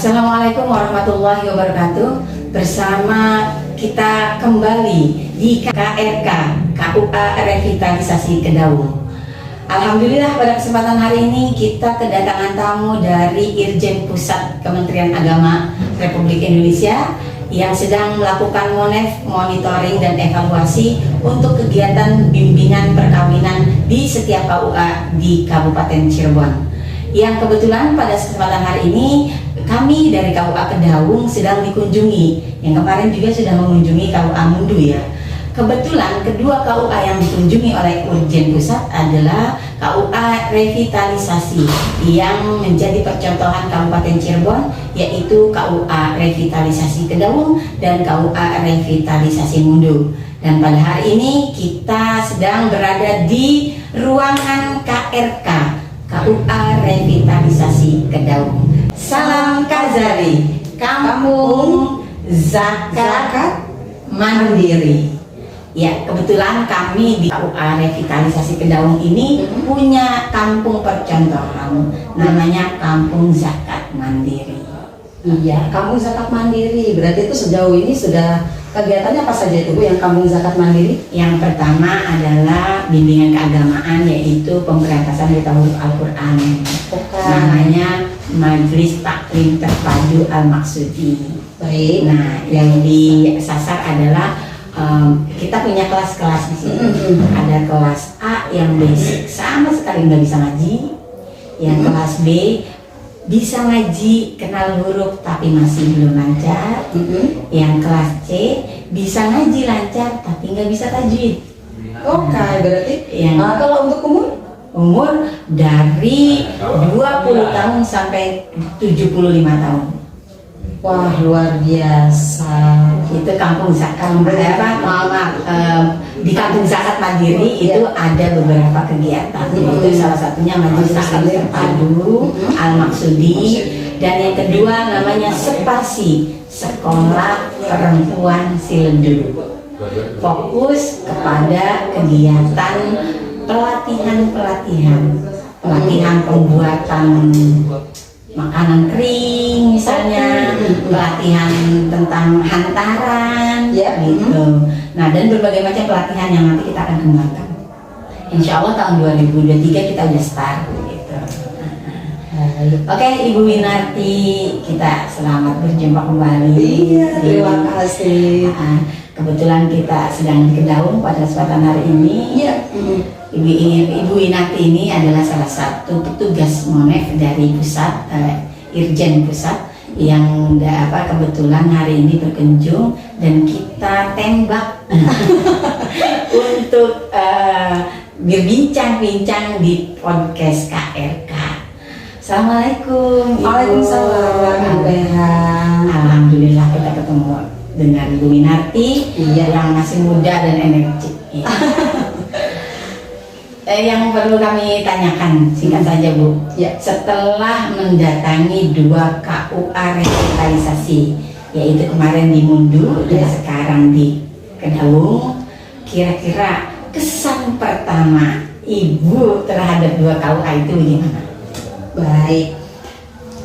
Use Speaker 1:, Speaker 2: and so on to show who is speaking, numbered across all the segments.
Speaker 1: Assalamualaikum warahmatullahi wabarakatuh. Bersama kita kembali di KRK KUA Revitalisasi Kedaung. Alhamdulillah pada kesempatan hari ini kita kedatangan tamu dari Irjen Pusat Kementerian Agama Republik Indonesia yang sedang melakukan monitoring dan evaluasi untuk kegiatan bimbingan perkawinan di setiap KUA di Kabupaten Cirebon. Yang kebetulan pada kesempatan hari ini kami dari KUA Kedaung sedang dikunjungi. Yang kemarin juga sudah mengunjungi KUA Mundu ya. Kebetulan kedua KUA yang dikunjungi oleh Irjen Pusat adalah KUA Revitalisasi yang menjadi percontohan Kabupaten Cirebon, yaitu KUA Revitalisasi Kedaung dan KUA Revitalisasi Mundu. Dan pada hari ini kita sedang berada di ruangan KRK KUA Revitalisasi Kedaung. Salam Kazari, Kampung Zakat Mandiri. Ya, kebetulan kami di KUA Revitalisasi Kedaung ini punya kampung percontohan, namanya Kampung Zakat Mandiri.
Speaker 2: Iya, Kampung Zakat Mandiri. Berarti itu sejauh ini sudah kegiatannya apa saja itu Bu yang Kampung Zakat Mandiri?
Speaker 1: Yang pertama adalah bimbingan keagamaan, yaitu pemberantasan buta huruf Al-Quran. Namanya Majelis Taklim Terpadu Al-Maksudi.
Speaker 2: Baik.
Speaker 1: Nah, yang disasar adalah kita punya kelas-kelas di sini. Ada kelas A yang basic, sama sekali nggak bisa ngaji. Yang kelas B bisa ngaji, kenal huruf tapi masih belum lancar. Yang kelas C bisa ngaji lancar tapi nggak bisa tajwid.
Speaker 2: Oke, berarti kalau untuk
Speaker 1: umur dari 20 tahun sampai 75 tahun.
Speaker 2: Wah, luar biasa.
Speaker 1: Itu Kampung Zakat. Di Kampung Zakat Mandiri itu ada beberapa kegiatan. Itu salah satunya Majelis Taklim Terpadu Al-Maksudi, dan yang kedua namanya Sepasi, Sekolah Perempuan Silendu. Fokus kepada kegiatan pelatihan pembuatan makanan kering misalnya, pelatihan tentang hantaran gitu. Nah, dan berbagai macam pelatihan yang nanti kita akan kembangkan. Insya Allah tahun 2023 kita udah start gitu. Oke, Ibu Winarti, kita selamat berjumpa kembali.
Speaker 2: Iya, terima kasih.
Speaker 1: Kebetulan kita sedang di Kedaung pada kesempatan hari ini.
Speaker 2: Iya.
Speaker 1: Ibu Winarti ini adalah salah satu petugas MONEF dari pusat, Irjen Pusat, yang kebetulan hari ini berkunjung dan kita tembak untuk berbincang-bincang di podcast KRK. Assalamualaikum.
Speaker 2: Waalaikumsalam.
Speaker 1: Alhamdulillah kita ketemu dengan Ibu Winarti yang masih muda dan energik. Yang perlu kami tanyakan singkat saja Bu, setelah mendatangi dua KUA Revitalisasi, yaitu kemarin di Mundu dan sekarang di Kedaung, kira-kira kesan pertama Ibu terhadap dua KUA itu bagaimana?
Speaker 2: Baik,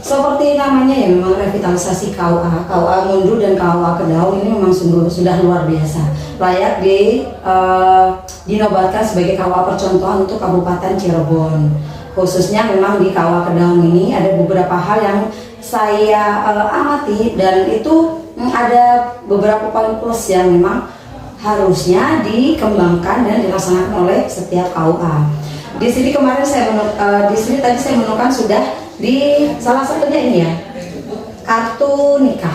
Speaker 2: seperti namanya ya, memang revitalisasi KUA Mundu dan KUA Kedaung ini memang sudah luar biasa, layak dinobatkan sebagai KUA percontohan untuk Kabupaten Cirebon. Khususnya memang di KUA Kedaung ini ada beberapa hal yang saya amati, dan itu ada beberapa poin plus yang memang harusnya dikembangkan dan dilaksanakan oleh setiap KUA. Di sini kemarin tadi saya menemukan sudah di salah satunya ini ya, kartu nikah.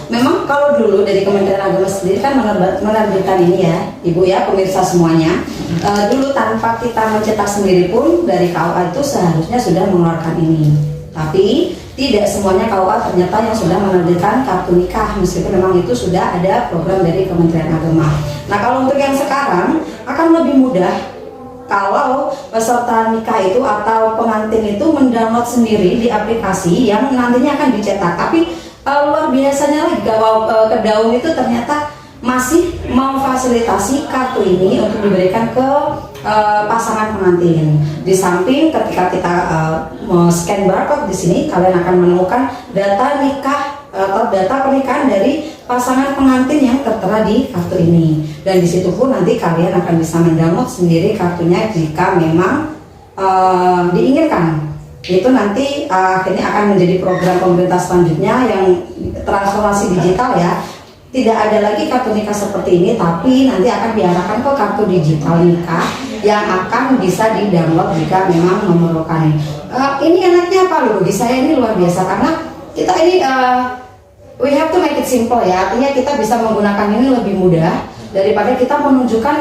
Speaker 2: Memang kalau dulu dari Kementerian Agama sendiri kan menerbitkan ini ya, Ibu ya, pemirsa semuanya. Dulu tanpa kita mencetak sendiri pun dari KUA itu seharusnya sudah mengeluarkan ini. Tapi tidak semuanya KUA ternyata yang sudah menerbitkan kartu nikah, meskipun memang itu sudah ada program dari Kementerian Agama. Nah, kalau untuk yang sekarang akan lebih mudah kalau peserta nikah itu atau pengantin itu mendownload sendiri di aplikasi yang nantinya akan dicetak. Tapi luar biasanya lagi, kalau Kedaung itu ternyata masih memfasilitasi kartu ini untuk diberikan ke pasangan pengantin. Di samping ketika kita scan barcode di sini, kalian akan menemukan data nikah atau data pernikahan dari pasangan pengantin yang tertera di kartu ini. Dan di situ pun nanti kalian akan bisa mendownload sendiri kartunya jika memang diinginkan. Itu nanti akhirnya akan menjadi program pemerintah selanjutnya yang transformasi digital ya. Tidak ada lagi kartu nikah seperti ini, tapi nanti akan diarahkan ke kartu digital nikah yang akan bisa di-download jika memang memerlukan. Ini enaknya apa loh? Bagi saya ini luar biasa karena kita ini we have to make it simple ya. Artinya kita bisa menggunakan ini lebih mudah daripada kita menunjukkan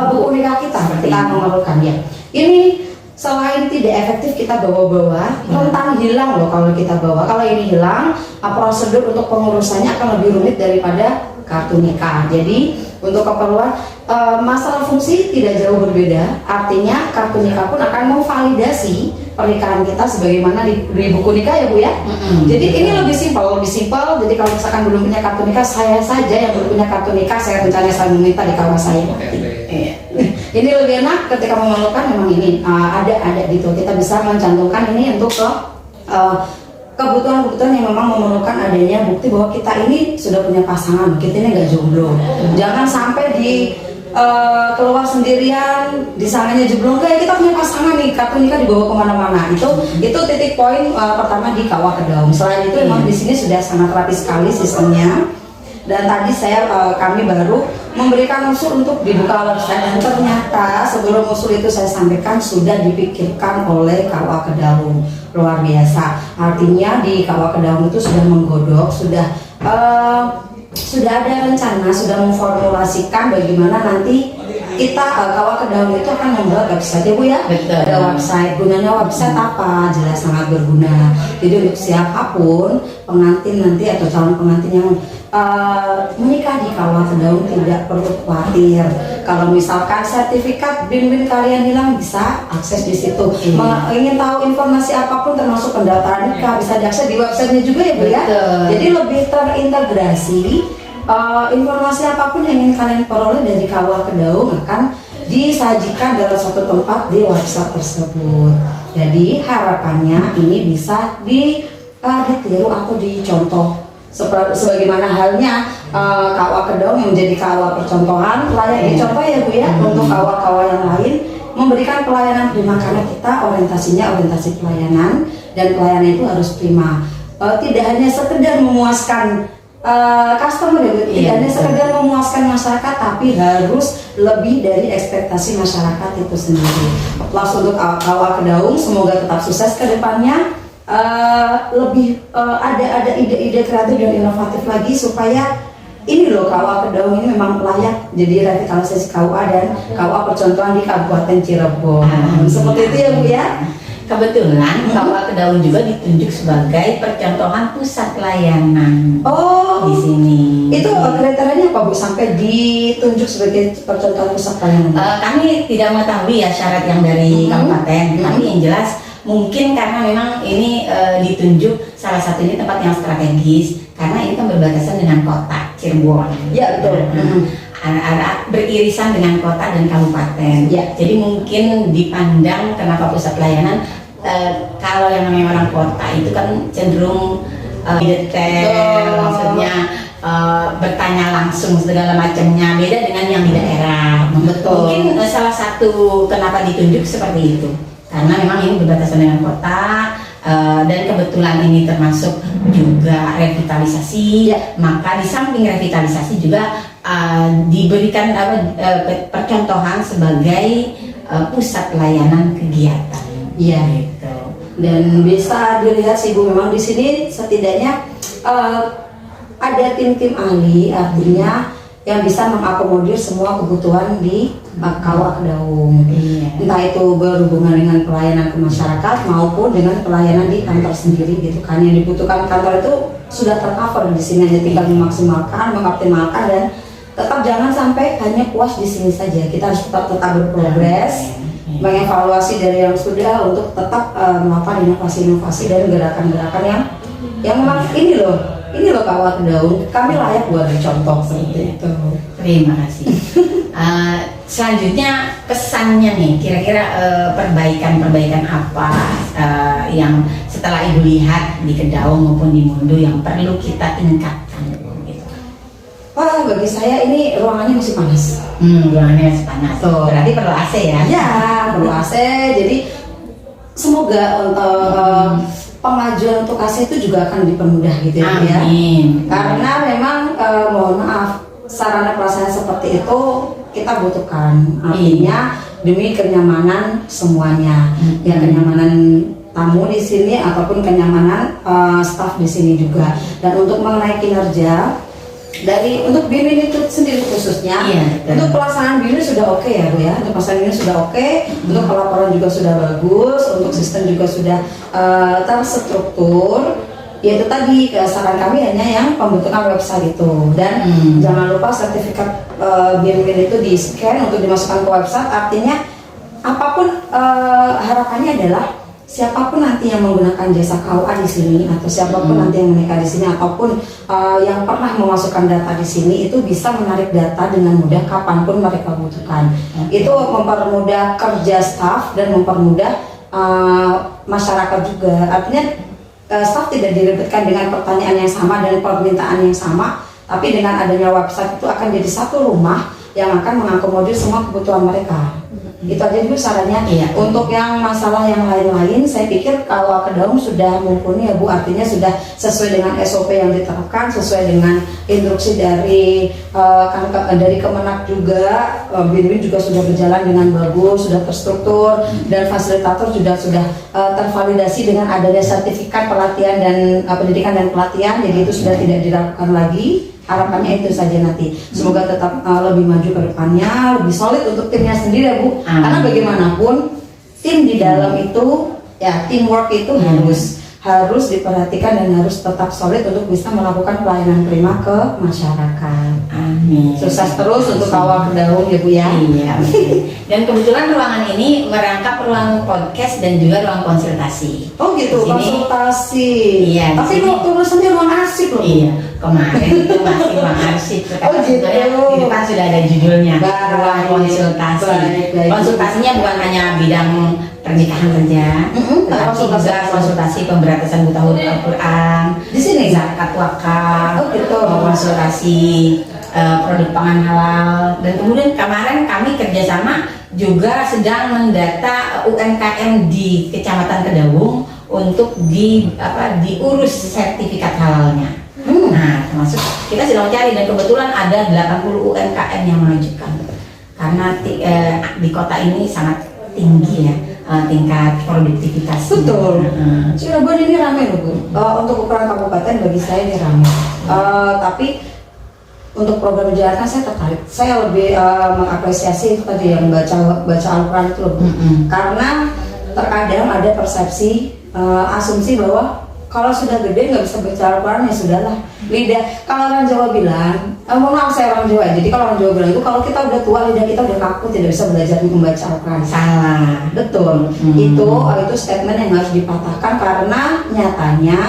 Speaker 2: buku nikah kita ketika memerlukan ya. Ini selain tidak efektif kita bawa-bawa, rentan hilang loh kalau kita bawa. Kalau ini hilang, prosedur untuk pengurusannya akan lebih rumit daripada kartu nikah. Jadi untuk keperluan masalah fungsi tidak jauh berbeda. Artinya kartu nikah pun akan memvalidasi pernikahan kita sebagaimana di buku nikah ya Bu ya. Jadi ini lebih simpel, Jadi kalau misalkan belum punya kartu nikah, saya saja yang belum punya kartu nikah, saya rencana saya meminta di kawan saya. Ini lebih enak ketika memerlukan, memang ini ada gitu. Kita bisa mencantumkan ini untuk ke kebutuhan-kebutuhan yang memang memerlukan adanya bukti bahwa kita ini sudah punya pasangan, kita ini nggak jomblo. Jangan sampai di keluar sendirian, di sananya jeblong, kayak kita punya pasangan nih, kartu nikah dibawa kemana-mana. Itu titik poin pertama di KUA Kedaung. Selain itu memang di sini sudah sangat rapi sekali sistemnya. Dan tadi kami baru memberikan usul untuk dibuka website, dan ternyata sebelum usul itu saya sampaikan sudah dipikirkan oleh KUA Kedaung. Luar biasa. Artinya di KUA Kedaung itu sudah menggodok, sudah ada rencana, sudah memformulasikan bagaimana nanti kita KUA Kedaung itu akan membuat website ya Bu ya.
Speaker 1: Betul.
Speaker 2: Ada website. Gunanya website apa? Jelas sangat berguna. Jadi untuk siapapun pengantin nanti atau calon pengantin yang menikah di KUA Kedaung tidak perlu khawatir. Kalau misalkan sertifikat BIN kalian hilang, bisa akses di situ. Ingin tahu informasi apapun termasuk pendaftaran nikah bisa diakses di websitenya juga ya Bu ya. Jadi lebih terintegrasi. Informasi apapun yang ingin kalian peroleh dari KUA Kedaung akan disajikan dalam satu tempat di website tersebut. Jadi harapannya ini bisa ditiru atau dicontoh sebagaimana halnya KUA Kedaung yang menjadi KUA percontohan, layak dicontoh ya Bu ya untuk KUA-KUA yang lain memberikan pelayanan prima, karena kita orientasinya orientasi pelayanan, dan pelayanan itu harus prima. Tidak hanya sekedar memuaskan customer ya, tidak hanya sekedar memuaskan masyarakat, tapi harus lebih dari ekspektasi masyarakat itu sendiri. Plus untuk KUA Kedaung semoga tetap sukses ke depannya. Lebih ada ide-ide kreatif dan inovatif lagi supaya ini loh KUA Kedaung ini memang layak jadi revitalisasi KUA dan KUA percontohan di Kabupaten Cirebon. Seperti itu ya Bu ya.
Speaker 1: Kebetulan KUA Kedaung juga ditunjuk sebagai percontohan pusat layanan. Di sini.
Speaker 2: Itu kriterianya apa Bu sampai ditunjuk sebagai percontohan pusat layanan?
Speaker 1: Kami tidak mengetahui ya syarat yang dari kabupaten, tapi yang jelas mungkin karena memang ini ditunjuk salah satunya tempat yang strategis, karena ini kan berbatasan dengan kota Cirebon. Ya betul. Beririsan dengan kota dan kabupaten. Ya. Jadi mungkin dipandang kenapa pusat layanan, kalau yang namanya orang kota itu kan cenderung detail, maksudnya bertanya langsung segala macamnya, beda dengan yang di daerah.
Speaker 2: Betul.
Speaker 1: Mungkin salah satu kenapa ditunjuk seperti itu, karena memang ini berbatasan dengan kota, dan kebetulan ini termasuk juga revitalisasi. Maka di samping revitalisasi juga diberikan percontohan sebagai pusat layanan kegiatan.
Speaker 2: Iya. Gitu. Dan bisa dilihat sih Bu, memang di sini setidaknya ada tim-tim ahli, artinya yang bisa mengakomodir semua kebutuhan di KUA Kedaung. Entah itu berhubungan dengan pelayanan ke masyarakat maupun dengan pelayanan di kantor sendiri gitu kan. Yang dibutuhkan kantor itu sudah tercover di sini, hanya tinggal memaksimalkan, mengoptimalkan, dan tetap jangan sampai hanya puas di sini saja. Kita harus tetap berprogres, mengevaluasi dari yang sudah untuk tetap melakukan inovasi-inovasi dan gerakan-gerakan yang memang ini loh ini loh KUA Kedaung, kami layak buat dicontoh seperti itu.
Speaker 1: Terima kasih. Selanjutnya pesannya nih, kira-kira perbaikan-perbaikan apa yang setelah Ibu lihat di Kedaung maupun di Mundo yang perlu kita tingkatkan? Gitu.
Speaker 2: Wah, bagi saya ini ruangannya masih panas.
Speaker 1: Ruangannya masih panas.
Speaker 2: Tuh.
Speaker 1: Berarti perlu AC ya?
Speaker 2: Ya, perlu AC. Jadi semoga untuk pengajuan untuk AC itu juga akan dipermudah gitu ya.
Speaker 1: Amin.
Speaker 2: Karena memang mohon maaf, sarana prasarana seperti itu kita butuhkan. Artinya demi kenyamanan semuanya. Ya, kenyamanan tamu di sini ataupun kenyamanan staf di sini juga. Dan untuk mengenai kinerja dari untuk BIN itu sendiri khususnya, untuk pelaksanaan BIN sudah oke ya Bu ya. Untuk pelaksanaan BIN sudah oke, untuk pelaporan juga sudah bagus, untuk sistem juga sudah terstruktur. Yaitu tadi saran kami hanya yang pembentukan website itu, dan jangan lupa sertifikat BIN itu di scan untuk dimasukkan ke website. Artinya apapun harapannya adalah siapapun nanti yang menggunakan jasa KUA di sini atau siapapun nanti yang menikah di sini ataupun yang pernah memasukkan data di sini itu bisa menarik data dengan mudah kapanpun mereka butuhkan. Itu mempermudah kerja staf dan mempermudah masyarakat juga. Artinya staf tidak diribetkan dengan pertanyaan yang sama dan permintaan yang sama, tapi dengan adanya website itu akan jadi satu rumah yang akan mengakomodir semua kebutuhan mereka. Itu aja dulu sarannya. Untuk yang masalah yang lain-lain, saya pikir kalau Kedaung sudah mumpuni ya Bu, artinya sudah sesuai dengan SOP yang diterapkan, sesuai dengan instruksi dari Kemenak juga. BIN juga sudah berjalan dengan bagus, sudah terstruktur, dan fasilitator sudah tervalidasi dengan adanya sertifikat pelatihan dan pendidikan dan pelatihan. Jadi itu sudah tidak dilakukan lagi. Harapannya itu saja nanti. Semoga tetap lebih maju ke depannya, lebih solid untuk timnya sendiri ya Bu. Karena bagaimanapun tim di dalam itu ya, teamwork itu harus diperhatikan dan harus tetap solid untuk bisa melakukan pelayanan prima ke masyarakat.
Speaker 1: Amin.
Speaker 2: Sukses terus untuk KUA Kedaung ya Bu ya.
Speaker 1: Iya. Dan kebetulan ruangan ini merangkap ruang podcast dan juga ruang konsultasi.
Speaker 2: Oh gitu, konsultasi.
Speaker 1: Iya.
Speaker 2: Tapi tulisannya ruang arsip loh.
Speaker 1: Iya. Kemarin itu masih ruang arsip.
Speaker 2: Oh gitu.
Speaker 1: Di depan sudah ada judulnya, ruang konsultasi.
Speaker 2: Baik.
Speaker 1: Konsultasinya bukan hanya bidang pernikahan saja, tapi juga konsultasi pemberantasan buta huruf Al-Quran,
Speaker 2: di sini
Speaker 1: zakat wakaf,
Speaker 2: oh gitu.
Speaker 1: konsultasi produk pangan halal, dan kemudian kemarin kami kerjasama juga sedang mendata UMKM di Kecamatan Kedaung untuk diurus sertifikat halalnya. Nah, termasuk kita sedang mencari, dan kebetulan ada 80 UMKM yang mengajukan karena di kota ini sangat tinggi ya tingkat produktivitas.
Speaker 2: Betul. Cirebon ini ramai loh Bu. Untuk ukuran kabupaten bagi saya ini ramai. Tapi untuk program dijalankan saya tertarik. Saya lebih mengapresiasi itu tadi yang baca Al-Quran itu loh Bu. Karena terkadang ada persepsi asumsi bahwa kalau sudah gede nggak bisa baca Al-Quran ya sudahlah. Lidah, kalau orang Jawa bilang, mohon maaf saya orang Jawa, jadi kalau orang Jawa bilang itu kalau kita udah tua lidah kita udah kaku tidak bisa belajar membaca Al-Quran.
Speaker 1: Salah.
Speaker 2: Betul. Itu statement yang harus dipatahkan karena nyatanya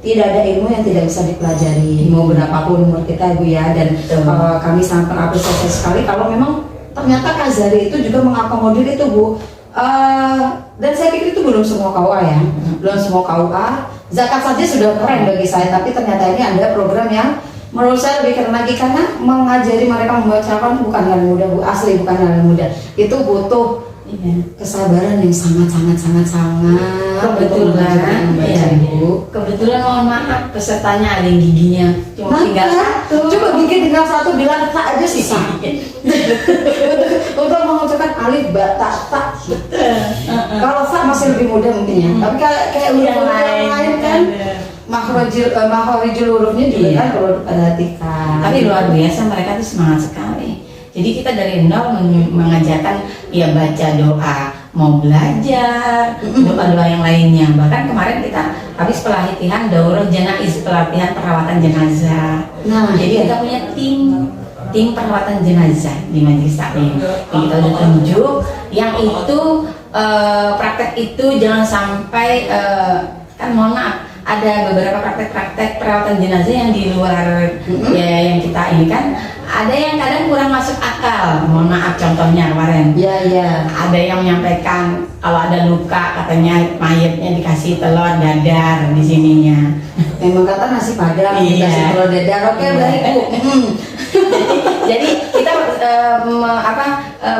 Speaker 2: tidak ada ilmu yang tidak bisa dipelajari mau berapapun umur kita Bu ya. Dan kami sangat mengapresiasi sekali kalau memang ternyata Kazari itu juga mengakomodir itu Bu. Dan saya pikir itu belum semua KUA ya, belum semua KUA. Zakat saja sudah keren bagi saya, tapi ternyata ini ada program yang menurut saya lebih keren lagi karena mengajari mereka membaca Al-Quran bukan hal yang mudah Bu, asli bukan hal yang mudah. Itu butuh kesabaran yang sangat.
Speaker 1: Kebetulan,
Speaker 2: Bu.
Speaker 1: Kebetulan mohon maaf pesertanya ada yang giginya cuma tinggal satu.
Speaker 2: Coba gigi tinggal satu, bilang tak aja sisa. Untuk mengucapkan alif, ba, ta. Kalau sa masih lebih mudah mungkin ya. Tapi kayak yang lain kan, makhorijul hurufnya juga kan perlu diperhatikan.
Speaker 1: Tapi luar biasa, mereka tuh semangat sekali. Jadi kita dari nol mengajarkan ya baca doa, mau belajar, doa-doa yang lainnya. Bahkan kemarin kita habis pelatihan daurah janaiz, pelatihan perawatan jenazah.
Speaker 2: Nah,
Speaker 1: jadi kita punya tim perawatan jenazah di Majelis Taklim. Kita udah tunjuk yang itu praktek itu jangan sampai kan mohon maaf ada beberapa praktek-praktek perawatan jenazah yang di luar ya yang kita ini kan, ada yang kadang kurang masuk akal. Mohon maaf, contohnya kemarin
Speaker 2: Iya.
Speaker 1: ada yang menyampaikan kalau ada luka katanya mayatnya dikasih telur dadar di sininya.
Speaker 2: Memang kata nasi padang
Speaker 1: Iya.
Speaker 2: dikasih telur dadar. Oke, baik Bu.
Speaker 1: Jadi kita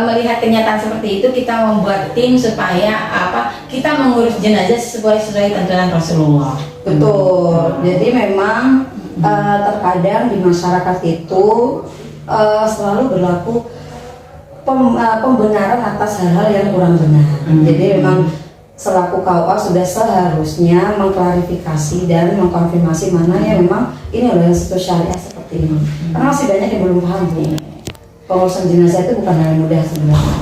Speaker 1: melihat kenyataan seperti itu, kita membuat tim supaya kita mengurus jenazah sesuai tuntunan Rasulullah.
Speaker 2: Betul. Jadi memang terkadang di masyarakat itu selalu berlaku pembenaran atas hal-hal yang kurang benar. Jadi memang selaku KUA sudah seharusnya mengklarifikasi dan mengkonfirmasi mana yang memang ini adalah institusi syariah seperti ini. Karena masih banyak yang belum paham Bu. Pengurusan jenazah itu bukan hal yang mudah sebenarnya.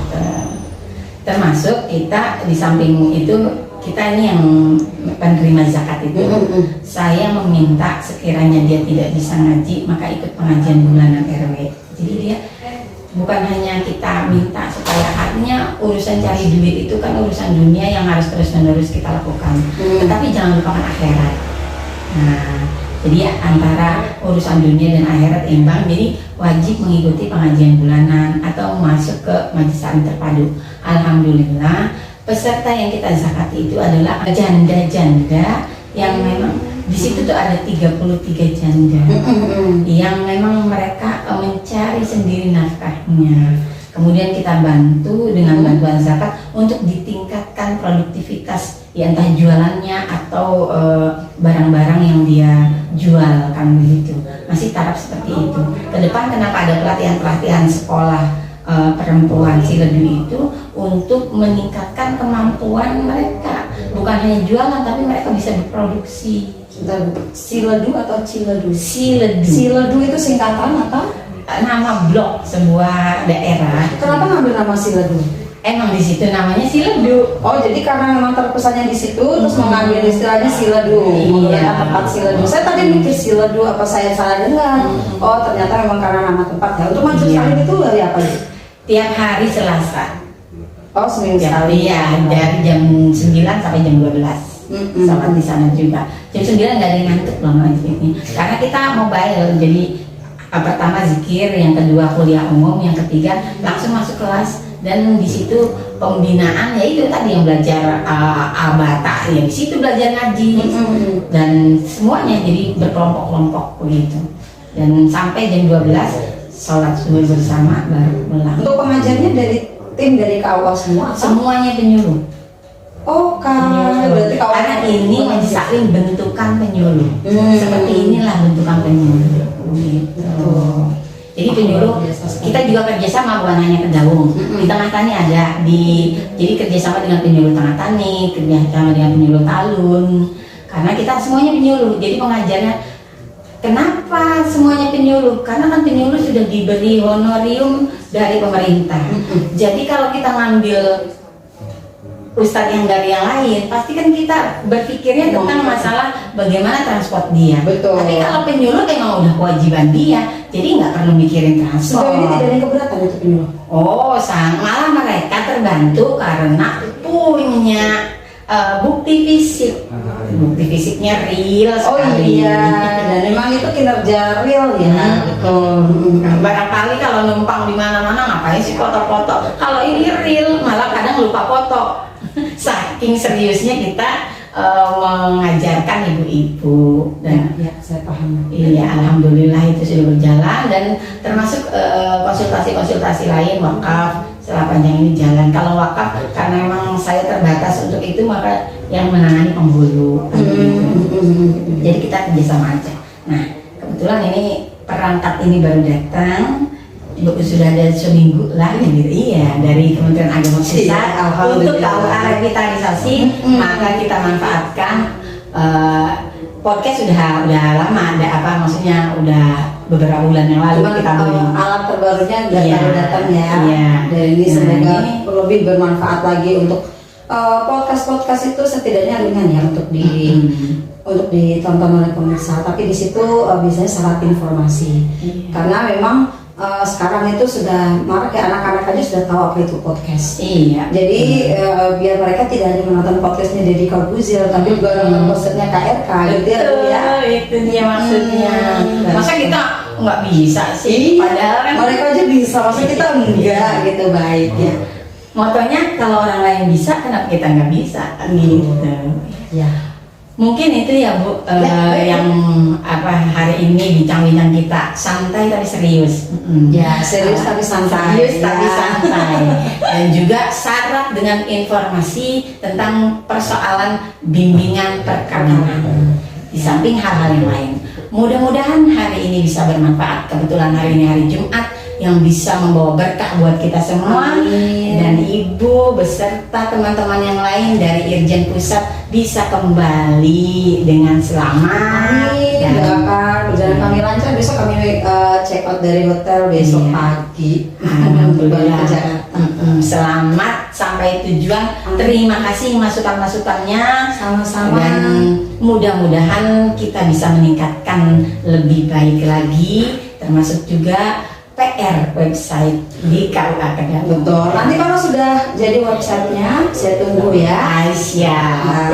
Speaker 1: Termasuk kita di samping itu, kita ini yang penerima zakat itu, saya meminta sekiranya dia tidak bisa ngaji maka ikut pengajian bulanan RW. Jadi dia bukan hanya kita minta supaya, artinya urusan cari duit itu kan urusan dunia yang harus terus menerus kita lakukan, tetapi jangan lupakan akhirat. Nah, jadi antara urusan dunia dan akhirat imbang, jadi wajib mengikuti pengajian bulanan atau masuk ke majelis taklim terpadu. Alhamdulillah, peserta yang kita zakati itu adalah janda-janda yang memang di situ tuh ada 33 janda yang memang mereka mencari sendiri nafkahnya. Kemudian kita bantu dengan bantuan zakat untuk ditingkatkan produktivitas, ya entah jualannya atau barang-barang yang dia jual, kan begitu. Masih taraf seperti itu. Kedepan kenapa ada pelatihan-pelatihan sekolah perempuan Siledu itu untuk meningkatkan kemampuan mereka, bukan hanya jualan tapi mereka bisa berproduksi.
Speaker 2: Siledu atau Ciledu?
Speaker 1: Siledu.
Speaker 2: Siledu itu singkatan atau
Speaker 1: nama blok sebuah daerah.
Speaker 2: kenapa ngambil nama Siledu?
Speaker 1: Emang di situ namanya Siledu.
Speaker 2: Oh, jadi karena memang terpesannya di situ terus mengambil istilahnya Siledu, menggunakan tempat Siledu. Saya tadi mikir Siledu, apa saya salah dengar? Oh, ternyata memang karena nama tempat ya. Untuk majelis taklim itu dari apa ya?
Speaker 1: Tiap hari Selasa.
Speaker 2: Oh, seminggu sekali.
Speaker 1: Iya, dari jam 9 sampai jam 12. Salat di sana juga. Jam 9 nggak ada yang ngantuk loh ini. Karena kita mobile, jadi pertama zikir, yang kedua kuliah umum, yang ketiga langsung masuk kelas. Dan di situ pembinaan, ya itu tadi yang belajar abata, ya di situ belajar ngaji dan semuanya jadi berkelompok-kelompok begitu. Dan sampai jam 12 sholat subuh bersama baru pulang.
Speaker 2: Untuk pengajarnya dari tim dari KUA semua?
Speaker 1: Semuanya penyuluh.
Speaker 2: Oh, kan berarti KUA
Speaker 1: Karena ini majelis taklim bentukan penyuluh. Seperti inilah bentukan penyuluh. Gitu. Jadi penyuluh kita juga kerjasama, bukan hanya Kedaung. Di Tengah Tani ada, jadi kerjasama dengan penyuluh Tengah Tani, kerjasama dengan penyuluh Talun. Karena kita semuanya penyuluh. Jadi pengajarnya, kenapa semuanya penyuluh? Karena kan penyuluh sudah diberi honorium dari pemerintah. Jadi kalau kita ngambil ustadz yang dari yang lain, pasti kan kita berpikirnya tentang masalah bagaimana transport dia.
Speaker 2: Betul.
Speaker 1: Tapi kalau penyuluh emang udah kewajiban dia, jadi nggak perlu mikirin transport.
Speaker 2: Sejauh ini tidak ada yang keberatan itu penyuluh?
Speaker 1: Oh, malah mereka terbantu karena punya bukti fisik. Bukti fisiknya real sekali.
Speaker 2: Oh iya, dan memang itu kinerja real ya. Betul.
Speaker 1: Barangkali kalau numpang di mana-mana ngapain sih foto-foto? Kalau ini real, malah kadang lupa foto. Saking seriusnya kita mengajarkan ibu-ibu. Dan
Speaker 2: ya, saya paham.
Speaker 1: iya, alhamdulillah itu sudah berjalan, dan termasuk konsultasi-konsultasi lain wakaf sepanjang ini jalan. Kalau wakaf karena memang saya terbatas untuk itu, maka yang menangani penghulu. Jadi kita kerjasama aja. Nah, kebetulan ini perangkat ini baru datang. Sudah ada seminggu lah gitu. Iya, dari Kementerian Agama Pusat untuk KUA revitalisasi, maka kita manfaatkan podcast sudah lama ada maksudnya udah beberapa bulan yang lalu.
Speaker 2: Cuman,
Speaker 1: kita beli
Speaker 2: alat terbarunya baru datang ya.
Speaker 1: Iya.
Speaker 2: Dan ini semoga lebih bermanfaat lagi untuk podcast itu, setidaknya ringan ya untuk ditonton oleh pemirsa. Tapi di situ biasanya syarat informasi. Karena memang sekarang itu sudah marak ya, anak-anak aja sudah tahu apa itu podcast.
Speaker 1: Iya.
Speaker 2: Jadi biar mereka tidak hanya menonton podcastnya Deddy Corbuzier, tapi juga nonton podcastnya KRK gitu ya.
Speaker 1: Betul,
Speaker 2: Bu, ya.
Speaker 1: itu dia maksudnya.
Speaker 2: Hmm.
Speaker 1: Masa kita nggak bisa sih?
Speaker 2: Iya,
Speaker 1: Padahal kan
Speaker 2: mereka aja bisa, masa kita enggak gitu. Baik ya.
Speaker 1: motonya kalau orang lain bisa, kenapa kita nggak bisa? Gitu.
Speaker 2: Ya.
Speaker 1: Mungkin itu ya Bu, yang apa hari ini bincang-bincang kita santai tapi serius.
Speaker 2: Ya, serius tapi santai.
Speaker 1: Serius tapi
Speaker 2: Ya.
Speaker 1: santai. Dan juga syarat dengan informasi tentang persoalan bimbingan perkawinan. Di samping hal-hal yang lain. Mudah-mudahan hari ini bisa bermanfaat. Kebetulan hari ini hari Jumat yang bisa membawa berkah buat kita semua.
Speaker 2: Amin.
Speaker 1: Dan Ibu beserta teman-teman yang lain dari Irjen Pusat bisa kembali dengan selamat.
Speaker 2: Amin.
Speaker 1: Dan
Speaker 2: Doakan perjalanan kami lancar. Besok kami check out dari hotel besok
Speaker 1: Iya.
Speaker 2: pagi.
Speaker 1: Alhamdulillah.
Speaker 2: Balik ke Jakarta.
Speaker 1: Selamat sampai tujuan.
Speaker 2: Amin.
Speaker 1: Terima kasih masukan-masukannya.
Speaker 2: Sama-sama.
Speaker 1: Dan mudah-mudahan kita bisa meningkatkan lebih baik lagi, termasuk juga PR website di KUA Kedawung.
Speaker 2: Betul. Nanti kalau sudah jadi websitenya, saya tunggu ya.
Speaker 1: Siap.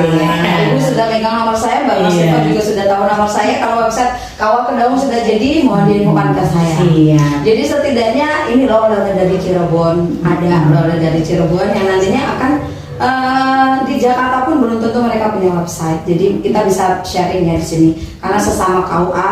Speaker 2: Ibu sudah megang nomor saya, Mbak Mas
Speaker 1: Iya.
Speaker 2: Eva juga sudah tahu nomor saya. Kalau website KUA Kedawung sudah jadi, mohon diinfokan ke saya.
Speaker 1: Siap.
Speaker 2: Jadi setidaknya ini loh oleh-oleh dari Cirebon, ada oleh-oleh dari Cirebon yang nantinya akan di Jakarta pun belum tentu mereka punya website. Jadi kita bisa sharing ya di sini. Karena sesama KUA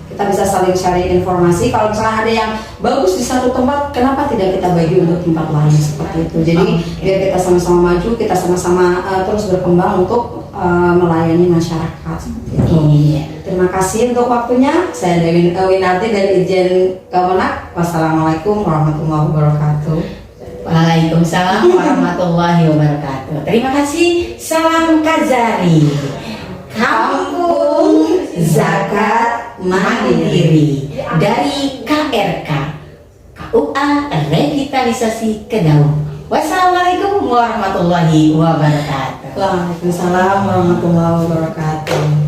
Speaker 2: kita bisa saling sharing informasi. Kalau misalnya ada yang bagus di satu tempat, kenapa tidak kita bagi untuk tempat lain seperti itu. Jadi biar kita sama-sama maju, kita sama-sama terus berkembang untuk melayani masyarakat seperti itu.
Speaker 1: Iya.
Speaker 2: Terima kasih untuk waktunya. Saya Dewi Winarti dari Irjen Kemenak. Wassalamualaikum warahmatullahi wabarakatuh.
Speaker 1: Waalaikumsalam warahmatullahi wabarakatuh. Terima kasih. Salam Kazari. Kampung Zakat Mandiri dari KRK KUA Revitalisasi Kedawung. Wassalamualaikum warahmatullahi wabarakatuh.
Speaker 2: Waalaikumsalam warahmatullahi wabarakatuh.